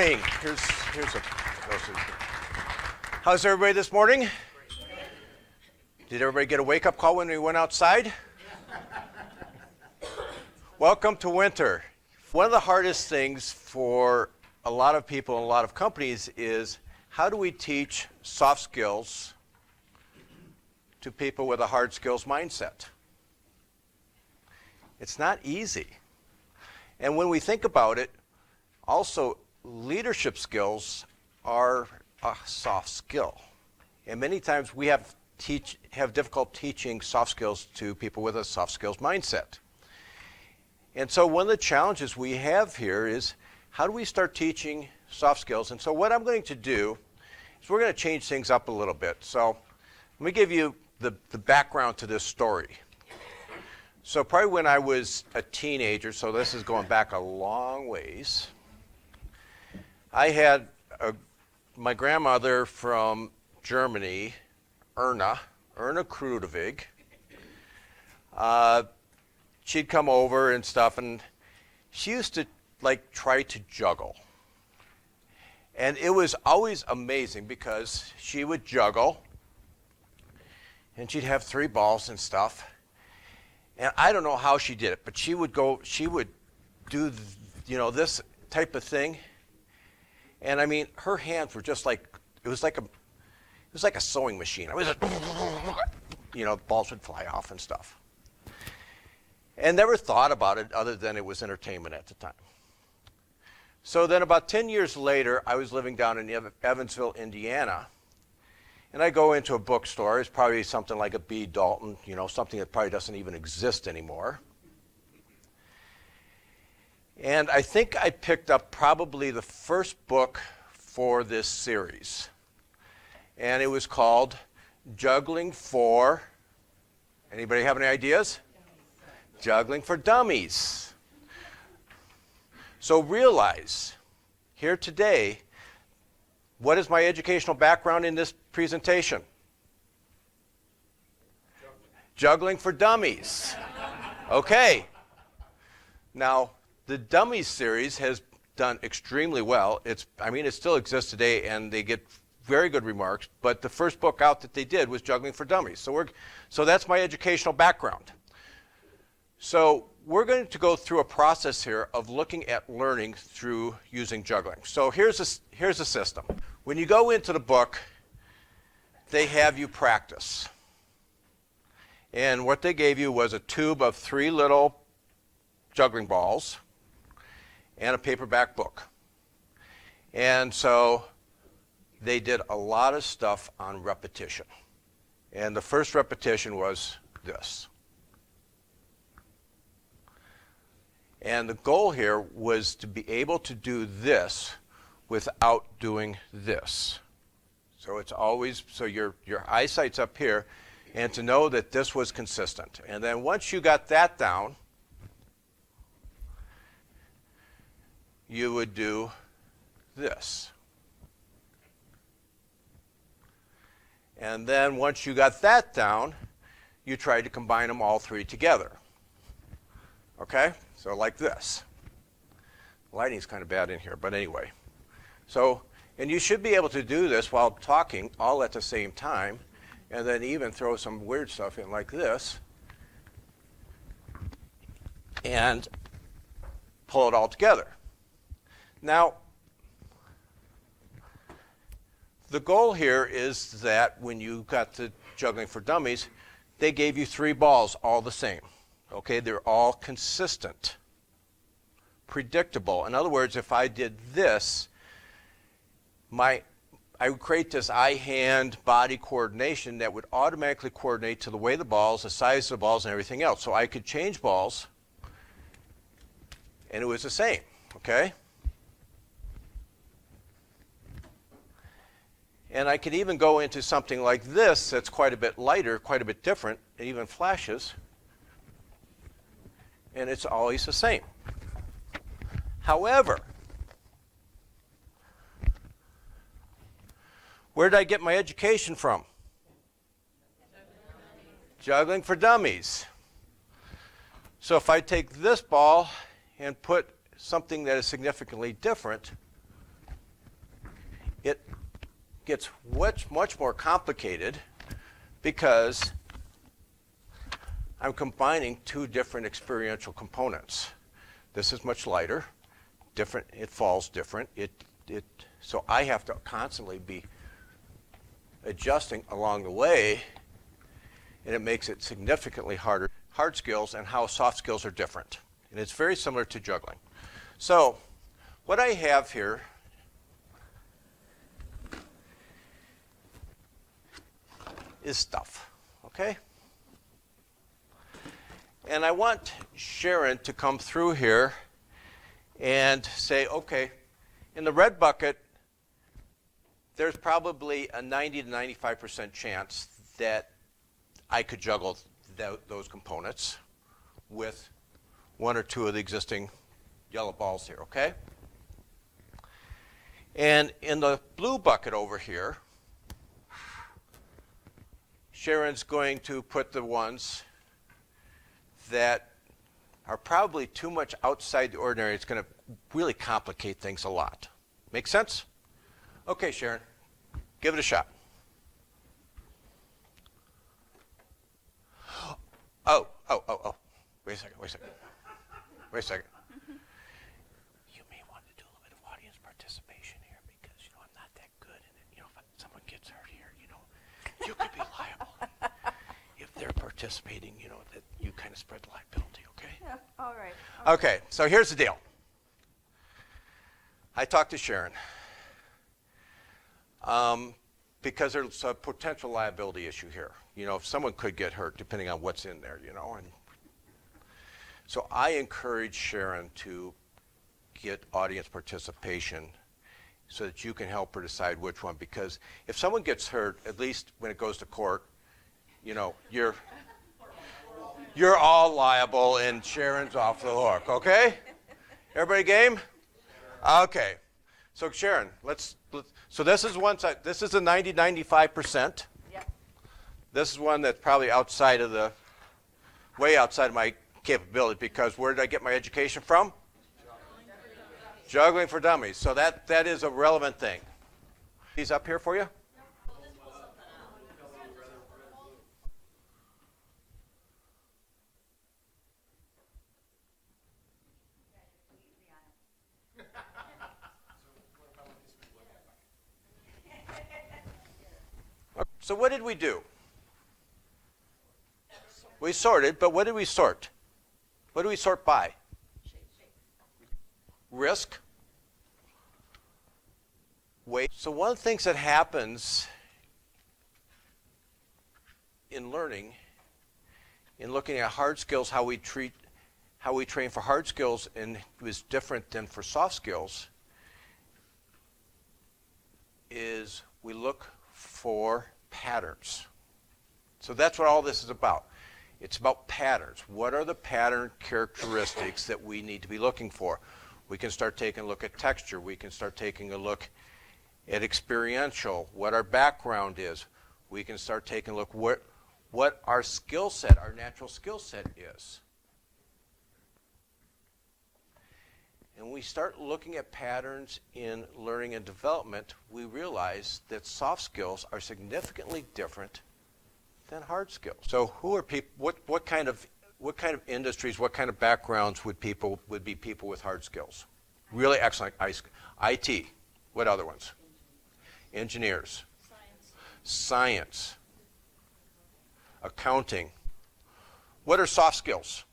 morning. How's everybody this morning? Did everybody get a wake-up call when we went outside? Welcome to winter. One of the hardest things for a lot of people and a lot of companies is how do we teach soft skills to people with a hard skills mindset? It's not easy. And when we think about it, also leadership skills are a soft skill. And many times we have difficult teaching soft skills to people with a soft skills mindset. And so one of the challenges we have here is how do we start teaching soft skills? And so what I'm going to do is we're going to change things up a little bit. So let me give you the background to this story. So probably when I was a teenager, so this is going back a long ways, I had my grandmother from Germany, Erna Krudevig. She'd come over and stuff, and she used to try to juggle. And it was always amazing because she would juggle, and she'd have 3 balls and stuff. And I don't know how she did it, but she would do, this type of thing. And I mean, her hands were just like, it was like a sewing machine. I was like, balls would fly off and stuff. And never thought about it other than it was entertainment at the time. So then about 10 years later, I was living down in Evansville, Indiana. And I go into a bookstore. It's probably something like a B. Dalton, something that probably doesn't even exist anymore. And I think I picked up probably the first book for this series. And it was called Juggling for, anybody have any ideas? Juggling for Dummies. So realize, here today, what is my educational background in this presentation? Juggling for Dummies. Okay. Now, the Dummies series has done extremely well. It still exists today, and they get very good remarks, but the first book out that they did was Juggling for Dummies. So that's my educational background. So we're going to go through a process here of looking at learning through using juggling. So here's a system. When you go into the book, they have you practice. And what they gave you was a tube of 3 little juggling balls and a paperback book. And so they did a lot of stuff on repetition. And the first repetition was this. And the goal here was to be able to do this without doing this. So it's always, so your eyesight's up here, and to know that this was consistent. And then once you got that down, you would do this. And then once you got that down, you tried to combine them all 3 together. Okay? So like this. Lighting's kind of bad in here, but anyway. So, and you should be able to do this while talking all at the same time, and then even throw some weird stuff in like this, and pull it all together. Now, the goal here is that when you got the Juggling for Dummies, they gave you 3 balls all the same. Okay, they're all consistent, predictable. In other words, if I did this, I would create this eye-hand body coordination that would automatically coordinate to the way the balls, the size of the balls, and everything else. So I could change balls, and it was the same, okay? And I could even go into something like this that's quite a bit lighter, quite a bit different. It even flashes. And it's always the same. However, where did I get my education from? Juggling for Dummies. So if I take this ball and put something that is significantly different, it gets much more complicated because I'm combining two different experiential components. This is much lighter, different. It falls different. So I have to constantly be adjusting along the way, and it makes it significantly harder. Hard skills and how soft skills are different, and it's very similar to juggling. So what I have here is stuff, okay? And I want Sharon to come through here and say, okay, in the red bucket, there's probably a 90 to 95% chance that I could juggle those components with one or two of the existing yellow balls here, okay? And in the blue bucket over here, Sharon's going to put the ones that are probably too much outside the ordinary. It's going to really complicate things a lot. Make sense? Okay, Sharon, give it a shot. Oh. Wait a second. You may want to do a little bit of audience participation here because, I'm not that good. And, if someone gets hurt here, you could be liable. If they're participating, that you kind of spread the liability, okay? Yeah, all right. Okay, so here's the deal. I talked to Sharon because there's a potential liability issue here. If someone could get hurt depending on what's in there, and so I encourage Sharon to get audience participation so that you can help her decide which one, because if someone gets hurt, at least when it goes to court, you're all liable and Sharon's off the hook, okay? Everybody game? Okay. So Sharon, so this is one side. This is a 90-95%. Yep. This is one that's probably way outside of my capability, because where did I get my education from? Juggling for Dummies. So that is a relevant thing. He's up here for you? So what did we do? We sorted, but what did we sort? What do we sort by? Risk, weight. So one of the things that happens in learning, in looking at hard skills, how we train for hard skills, and is different than for soft skills, is we look for patterns. So that's what all this is about. It's about patterns. What are the pattern characteristics that we need to be looking for? We can start taking a look at texture. We can start taking a look at experiential, what our background is. We can start taking a look what our skill set, our natural skill set is. And when we start looking at patterns in learning and development, we realize that soft skills are significantly different than hard skills. So who are people, what kind of industries, what kind of backgrounds would be people with hard skills? Really excellent. IT. What other ones? Engineers. Science. Accounting. What are soft skills?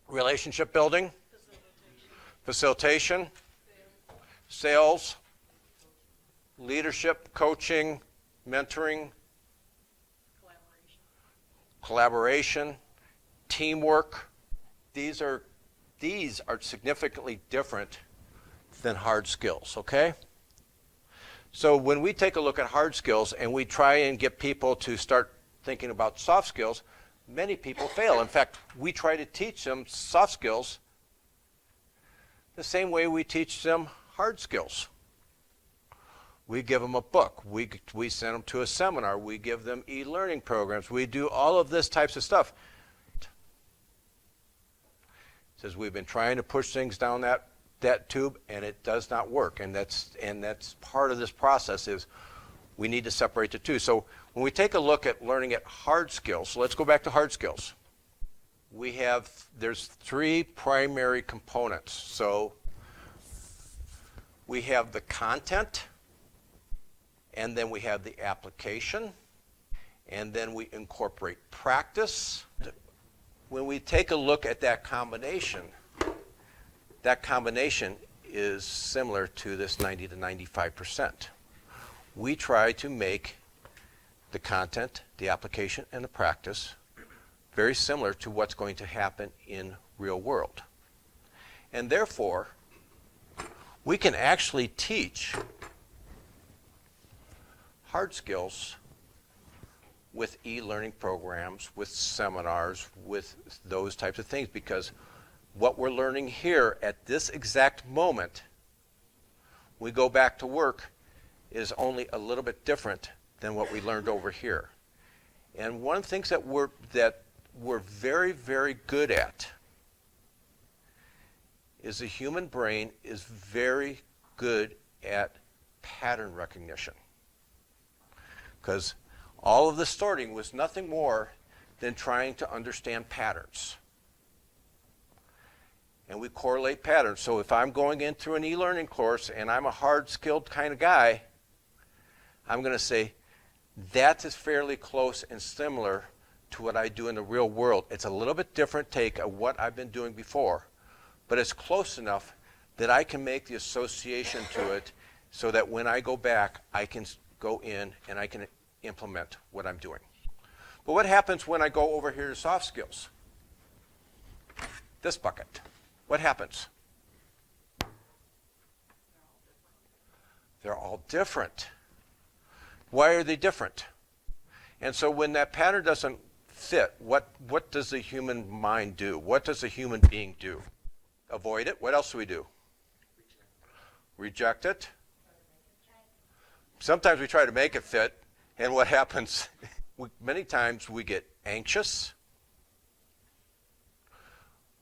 Relationship building. Facilitation. Sales. Leadership, coaching, mentoring. Collaboration, teamwork. These are significantly different than hard skills, okay? So when we take a look at hard skills and we try and get people to start thinking about soft skills, many people fail. In fact, we try to teach them soft skills the same way we teach them hard skills. We give them a book. We send them to a seminar. We give them e-learning programs. We do all of this types of stuff. It says we've been trying to push things down that that tube and it does not work. And that's part of this process is we need to separate the two. So when we take a look at learning at hard skills, so let's go back to hard skills. There's three primary components. So we have the content, and then we have the application, and then we incorporate practice. When we take a look at that combination is similar to this 90 to 95%. We try to make the content, the application, and the practice very similar to what's going to happen in real world. And therefore, we can actually teach hard skills with e-learning programs, with seminars, with those types of things, because what we're learning here at this exact moment, we go back to work, is only a little bit different than what we learned over here. And one of the things that we're very, very good at is the human brain is very good at pattern recognition. Because all of the sorting was nothing more than trying to understand patterns. And we correlate patterns. So if I'm going in through an e-learning course and I'm a hard-skilled kind of guy, I'm going to say, that is fairly close and similar to what I do in the real world. It's a little bit different take of what I've been doing before, but it's close enough that I can make the association to it so that when I go back, I can go in and I can implement what I'm doing. But what happens when I go over here to soft skills? This bucket. What happens? They're all different. Why are they different? And so when that pattern doesn't fit, what does the human mind do? What does a human being do? Avoid it. What else do we do? Reject it. Sometimes we try to make it fit, and what happens? Many times we get anxious.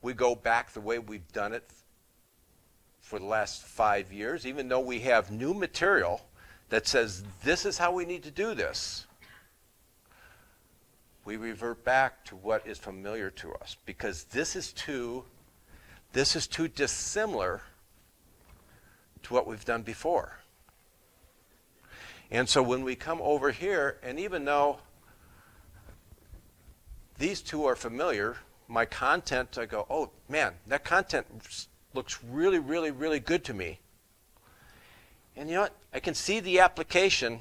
We go back the way we've done it for the last 5 years, even though we have new material that says this is how we need to do this. We revert back to what is familiar to us because this is too dissimilar to what we've done before. And so when we come over here, and even though these two are familiar, my content, I go, oh man, that content looks really, really, really good to me. And you know what? I can see the application,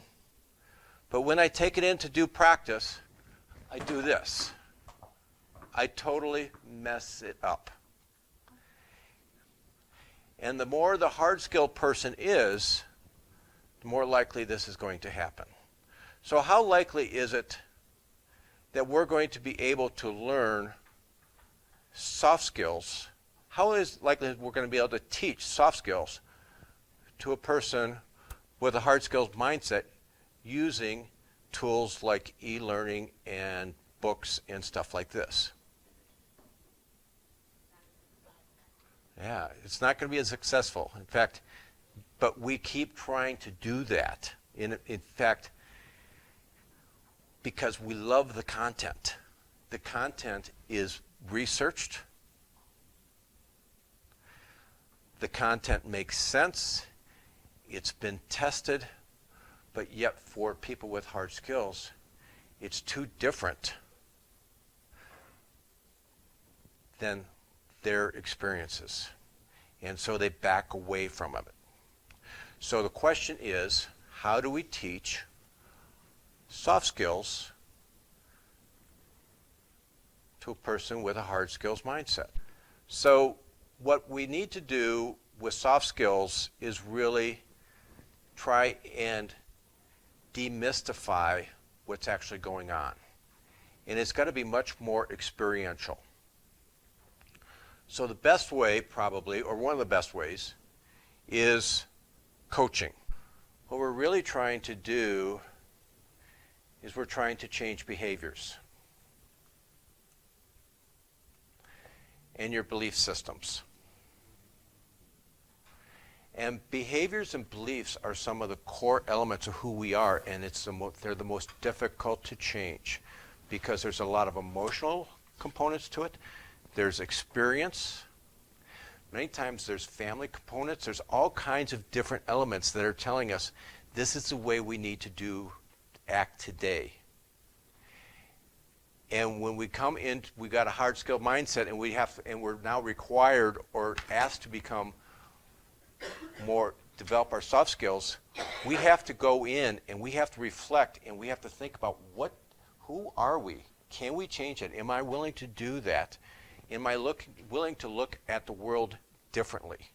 but when I take it in to do practice, I do this. I totally mess it up. And the more the hard-skilled person is, the more likely this is going to happen. So how likely is it that we're going to be able to learn soft skills? How is it likely we're going to be able to teach soft skills to a person with a hard skills mindset using tools like e-learning and books and stuff like this? Yeah, it's not going to be as successful. In fact, but we keep trying to do that. In fact, because we love the content. The content is researched. The content makes sense. It's been tested. But yet for people with hard skills, it's too different than their experiences. And so they back away from it. So the question is, how do we teach soft skills to a person with a hard skills mindset? So what we need to do with soft skills is really try and demystify what's actually going on. And it's got to be much more experiential. So the best way probably, or one of the best ways, is coaching. What we're really trying to do is we're trying to change behaviors and your belief systems. And behaviors and beliefs are some of the core elements of who we are, and they're the most difficult to change because there's a lot of emotional components to it. There's experience. Many times there's family components. There's all kinds of different elements that are telling us this is the way we need to act today. And when we come in, we got a hard skill mindset, and we're now required or asked to become develop our soft skills. We have to go in and we have to reflect and we have to think about who are we? Can we change it? Am I willing to do that? Am I willing to look at the world differently?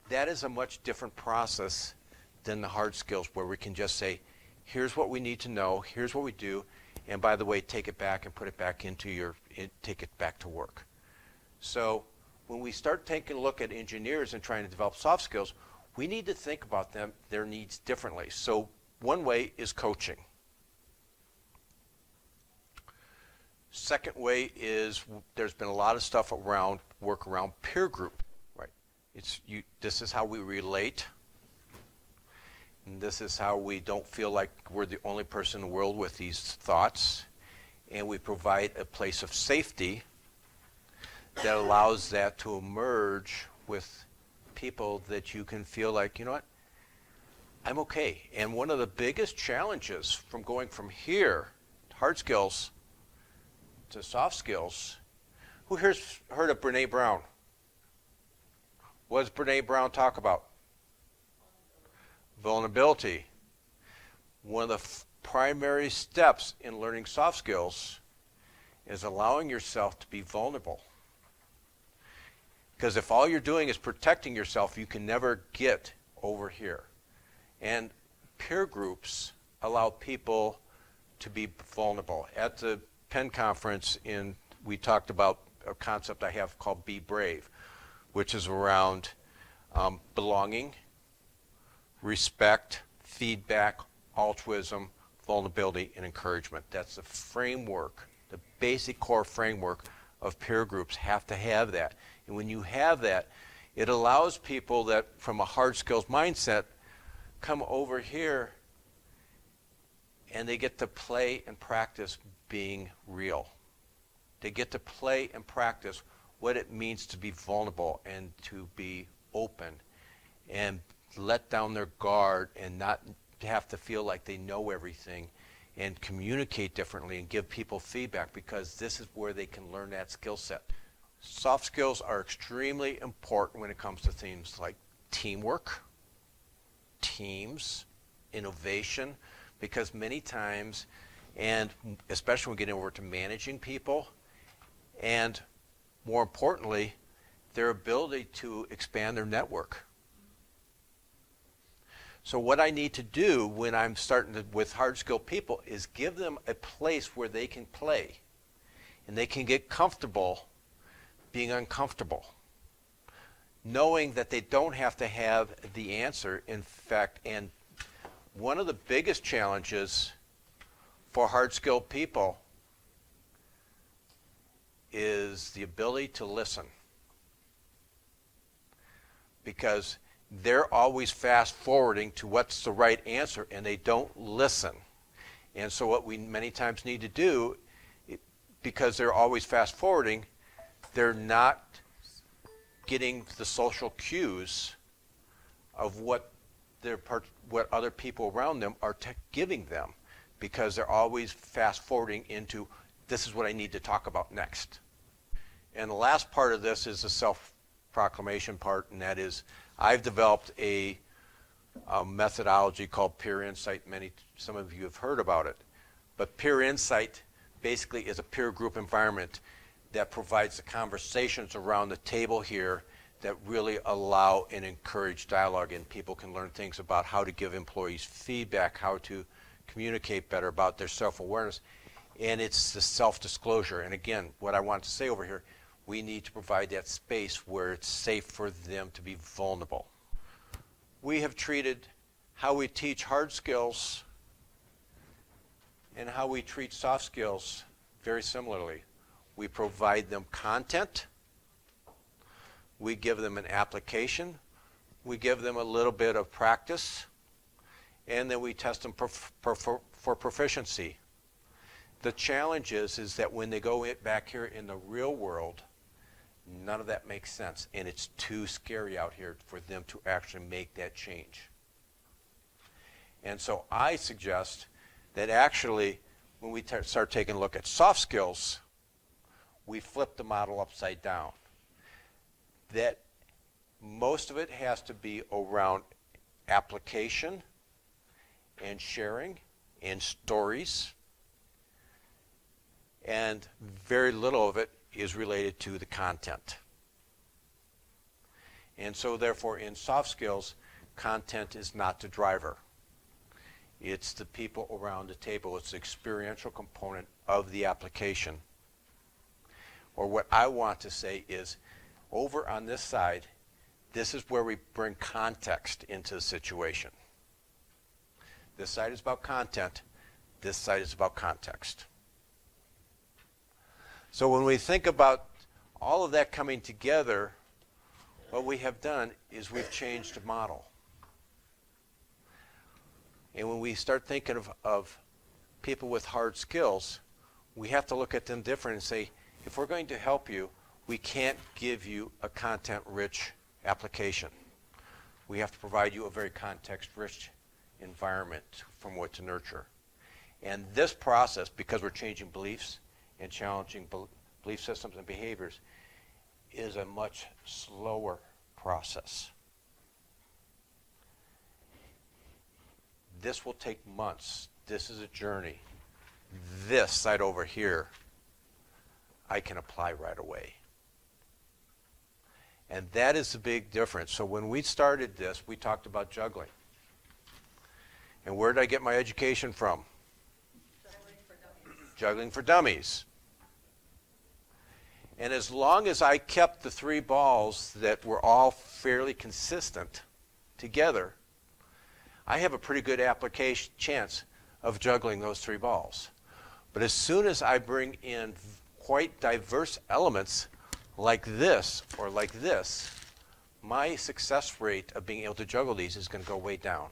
That is a much different process than the hard skills where we can just say, here's what we need to know, here's what we do, and by the way, take it back and put it back take it back to work. So when we start taking a look at engineers and trying to develop soft skills, we need to think about their needs differently. So one way is coaching. Second way is there's been a lot of stuff around peer group, right? This is how we relate. And this is how we don't feel like we're the only person in the world with these thoughts. And we provide a place of safety that allows that to emerge with people that you can feel like, you know what, I'm okay. And one of the biggest challenges from going from here, hard skills, to soft skills, who here's heard of Brene Brown? What does Brene Brown talk about? Vulnerability. One of the primary steps in learning soft skills is allowing yourself to be vulnerable. Because if all you're doing is protecting yourself, you can never get over here. And peer groups allow people to be vulnerable. At the Penn conference, we talked about a concept I have called Be Brave, which is around belonging, respect, feedback, altruism, vulnerability, and encouragement. That's the framework, the basic core framework of peer groups have to have that. And when you have that, it allows people that from a hard skills mindset come over here and they get to play and practice being real. They get to play and practice what it means to be vulnerable and to be open and let down their guard and not have to feel like they know everything and communicate differently and give people feedback, because this is where they can learn that skill set. Soft skills are extremely important when it comes to things like teamwork, teams, innovation, because many times, and especially when we get over to managing people, and more importantly, their ability to expand their network. So what I need to do when I'm with hard skilled people is give them a place where they can play and they can get comfortable being uncomfortable, knowing that they don't have to have the answer. In fact, and one of the biggest challenges for hard skilled people is the ability to listen, because they're always fast forwarding to what's the right answer and they don't listen. And so what we many times need to do, because they're always fast forwarding, they're not getting the social cues of what other people around them are giving them, because they're always fast forwarding into this is what I need to talk about next. And the last part of this is the self-proclamation part, and that is I've developed a methodology called peer insight. Some of you have heard about it. But peer insight basically is a peer group environment that provides the conversations around the table here that really allow and encourage dialogue, and people can learn things about how to give employees feedback, how to communicate better about their self-awareness, and it's the self-disclosure. And again, what I want to say over here, we need to provide that space where it's safe for them to be vulnerable. We have treated how we teach hard skills and how we treat soft skills very similarly. We provide them content, we give them an application, we give them a little bit of practice, and then we test them for proficiency. The challenge is that when they go back here in the real world, none of that makes sense, and it's too scary out here for them to actually make that change. And so I suggest that actually, when we start taking a look at soft skills, we flip the model upside down. That most of it has to be around application and sharing and stories, and very little of it is related to the content. And so therefore in soft skills, content is not the driver. It's the people around the table. It's the experiential component of the application. Or what I want to say is, over on this side, this is where we bring context into the situation. This side is about content. This side is about context. So when we think about all of that coming together, what we have done is we've changed the model. And when we start thinking of people with hard skills, we have to look at them different and say, if we're going to help you, we can't give you a content-rich application. We have to provide you a very context-rich environment from what to nurture. And this process, because we're changing beliefs and challenging belief systems and behaviors, is a much slower process. This will take months. This is a journey. This side over here, I can apply right away. And that is the big difference. So when we started this, we talked about juggling. And where did I get my education from? Juggling for Dummies. Juggling for Dummies. And as long as I kept the three balls that were all fairly consistent together, I have a pretty good application chance of juggling those three balls. But as soon as I bring in quite diverse elements like this or like this, my success rate of being able to juggle these is going to go way down.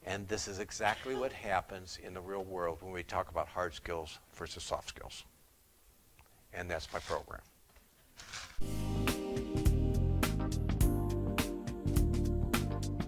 And this is exactly what happens in the real world when we talk about hard skills versus soft skills. And that's my program.